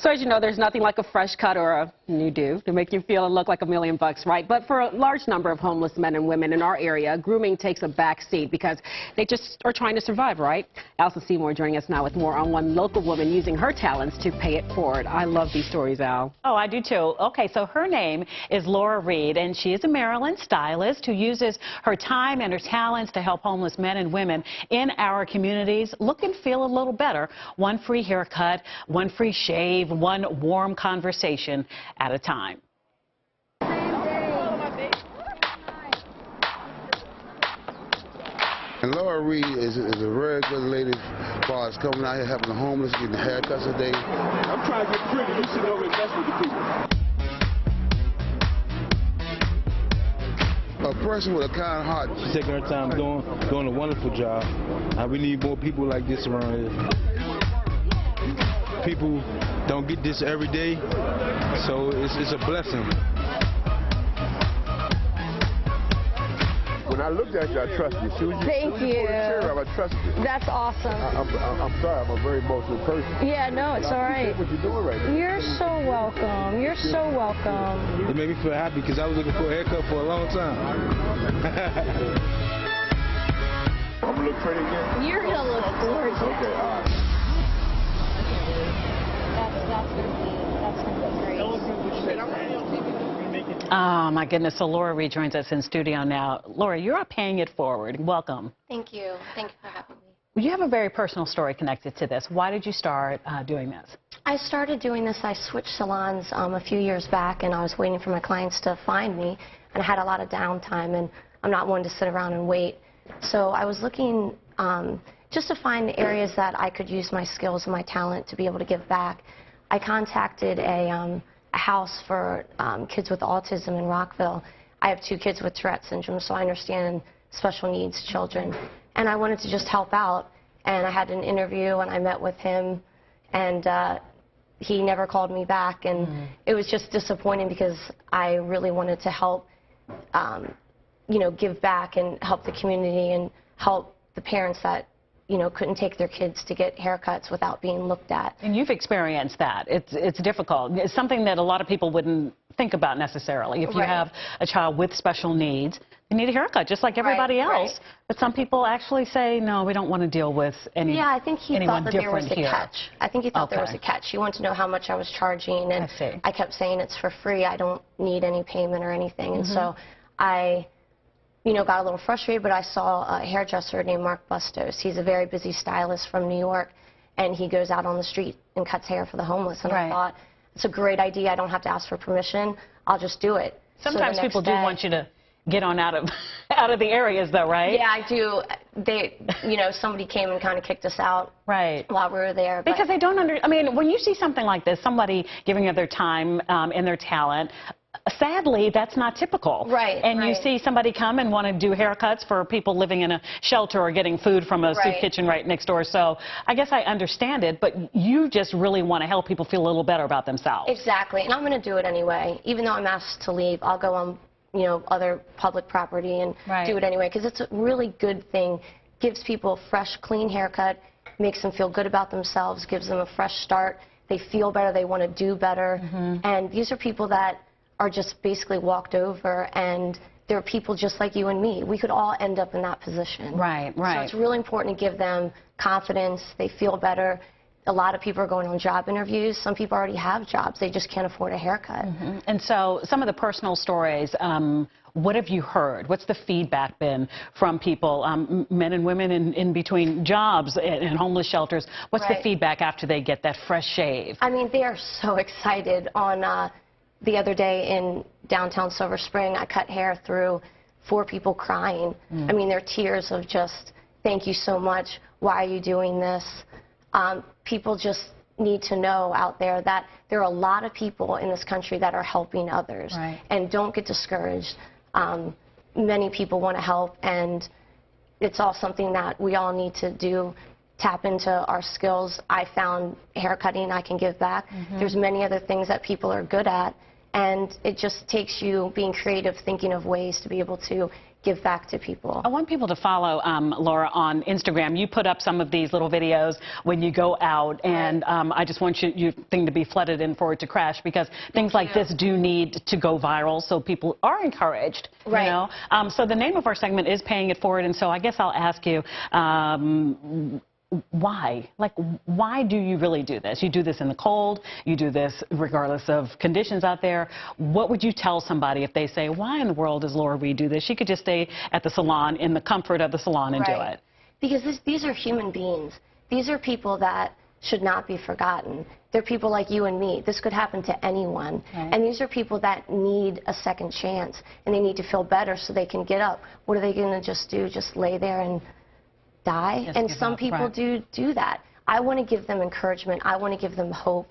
So as you know, there's nothing like a fresh cut or a new do to make you feel and look like $1,000,000, right? But for a large number of homeless men and women in our area, grooming takes a back seat because they just are trying to survive, right? Alsa Seymour joining us now with more on one local woman using her talents to pay it forward. I love these stories, Al. Oh, I do too. Okay, so her name is Laura Reed, and she is a Maryland stylist who uses her time and her talents to help homeless men and women in our communities look and feel a little better. One free haircut, one free shave, one warm conversation at a time. And Laura Reed is a very good lady as far as coming out here helping the homeless, getting haircuts a day. I'm trying to get pretty. You should know invest with the people. A person with a kind heart. She's taking her time doing a wonderful job. We need more people like this around here. People don't get this every day, so it's a blessing. When I looked at you, I trusted you. Soon as Thank you. I trusted you. That's awesome. I'm sorry, I'm a very emotional person. Yeah, no, it's all right. What you're doing right now. You're so welcome. You're so welcome. It made me feel happy because I was looking for a haircut for a long time. I'm gonna look pretty again. You're gonna look gorgeous. Okay, all right. That's gonna be great. Oh, my goodness. So Laura Reed joins us in studio now. Laura, you're paying it forward. Welcome. Thank you. Thank you for having me. You have a very personal story connected to this. Why did you start doing this? I started doing this. I switched salons a few years back, and I was waiting for my clients to find me, and I had a lot of downtime, and I'm not one to sit around and wait. So I was looking just to find areas that I could use my skills and my talent to be able to give back. I contacted a house for kids with autism in Rockville. I have 2 kids with Tourette syndrome, so I understand special needs children. And I wanted to just help out. And I had an interview, and I met with him, and he never called me back. And it was just disappointing because I really wanted to help, you know, give back and help the community and help the parents that, you know, couldn't take their kids to get haircuts without being looked at. And you've experienced that. It's difficult. It's something that a lot of people wouldn't think about necessarily. If you have a child with special needs, you need a haircut just like everybody else. Right. But some people actually say, no, we don't want to deal with anyone Yeah, I think he thought that there was a here. catch. I think he thought there was a catch. He wanted to know how much I was charging, and I kept saying it's for free. I don't need any payment or anything. And so I, you know, got a little frustrated, but I saw a hairdresser named Mark Bustos. He's a very busy stylist from New York, and he goes out on the street and cuts hair for the homeless. And I thought, it's a great idea. I don't have to ask for permission. I'll just do it. Sometimes people do want you to get on out of the areas, though, right? Yeah, I do. They, you know, somebody came and kind of kicked us out while we were there. Because they don't I mean, when you see something like this, somebody giving of their time and their talent, sadly, that's not typical. And you see somebody come and want to do haircuts for people living in a shelter or getting food from a soup kitchen right next door. So I guess I understand it, but you just really want to help people feel a little better about themselves. Exactly. And I'm going to do it anyway. Even though I'm asked to leave, I'll go on, you know, other public property and do it anyway, because it's a really good thing. Gives people a fresh, clean haircut, makes them feel good about themselves, gives them a fresh start. They feel better. They want to do better. And these are people that are just basically walked over, and they're people just like you and me. We could all end up in that position. So it's really important to give them confidence. They feel better. A lot of people are going on job interviews. Some people already have jobs. They just can't afford a haircut. And so some of the personal stories, what have you heard? What's the feedback been from people, men and women in between jobs and homeless shelters? What's the feedback after they get that fresh shave? I mean, they are so excited. On the other day in downtown Silver Spring, I cut hair through 4 people crying. I mean, they're tears of just, thank you so much. Why are you doing this? People just need to know out there that there are a lot of people in this country that are helping others. And don't get discouraged. Many people want to help, and it's all something that we all need to do. Tap into our skills. I found haircutting I can give back. There's many other things that people are good at, And it just takes you being creative, thinking of ways to be able to give back to people. I want people to follow Laura on Instagram. You put up some of these little videos when you go out, and I just want your thing to be flooded in for it to crash, because things like this do need to go viral, so people are encouraged. Right. You know? So the name of our segment is Paying It Forward, and so I guess I'll ask you, why? Like, why do you really do this? You do this in the cold. You do this regardless of conditions out there. What would you tell somebody if they say, why in the world does Laura Reed do this? She could just stay at the salon in the comfort of the salon and do it. Because these are human beings. These are people that should not be forgotten. They're people like you and me. This could happen to anyone. And these are people that need a second chance, and they need to feel better so they can get up. What are they going to just do? Just lay there and die? And some people do that. I want to give them encouragement. I want to give them hope.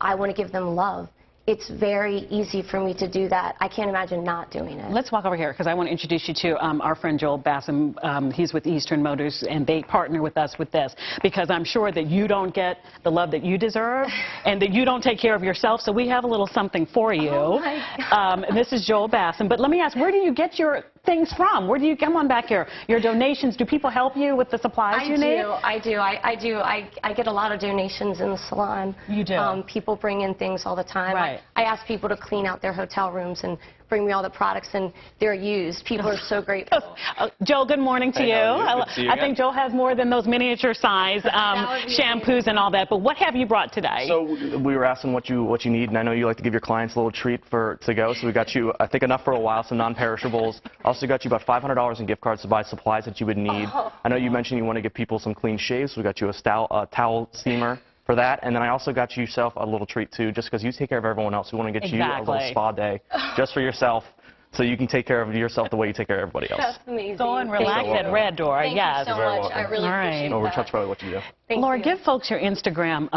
I want to give them love. It's very easy for me to do that. I can't imagine not doing it. Let's walk over here, because I want to introduce you to our friend Joel Bassam. He's with Eastern Motors, and they partner with us with this, because I'm sure that you don't get the love that you deserve and that you don't take care of yourself, so we have a little something for you. Oh my God. And this is Joel Bassam. But let me ask, where do you get your things from? Where do you, come on back here, your donations? Do people help you with the supplies you need? I do. I get a lot of donations in the salon. You do? People bring in things all the time. I ask people to clean out their hotel rooms and bring me all the products, and they're used. People are so grateful. Joel, good morning to you. I think Joel has more than those miniature size shampoos and all that. But what have you brought today? So we were asking what you need, and I know you like to give your clients a little treat to go. So we got you, I think, enough for a while, some non-perishables. Also got you about $500 in gift cards to buy supplies that you would need. I know you mentioned you want to give people some clean shaves, so we got you a towel steamer for that. And then I also got yourself a little treat too, just because you take care of everyone else. We want to get you a little spa day just for yourself, so you can take care of yourself the way you take care of everybody else. That's amazing. Go and relax at Red Door. Thank you so much. I really appreciate No, that. that's probably what you do. Laura, give folks your Instagram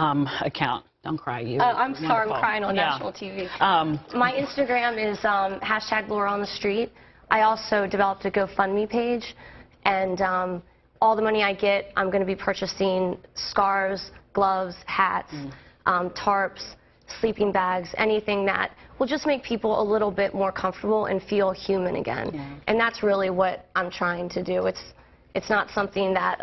account. Don't cry, you. I'm sorry, I'm crying on national TV. My Instagram is hashtag Laura on the Street. I also developed a GoFundMe page, and all the money I get, I'm going to be purchasing scarves, gloves, hats, tarps, sleeping bags, anything that will just make people a little bit more comfortable and feel human again. And that's really what I'm trying to do. It's not something that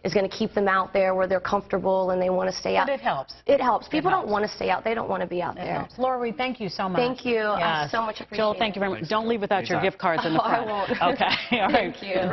is going to keep them out there where they're comfortable and they want to stay out. But it helps. It helps. People don't want to stay out. They don't want to be out there. Helps. Laura Reed, thank you so much. Thank you. I so much appreciate it. Joel, thank you very much. Don't leave without your gift cards in the front. I won't. Okay. All right. Thank you. Back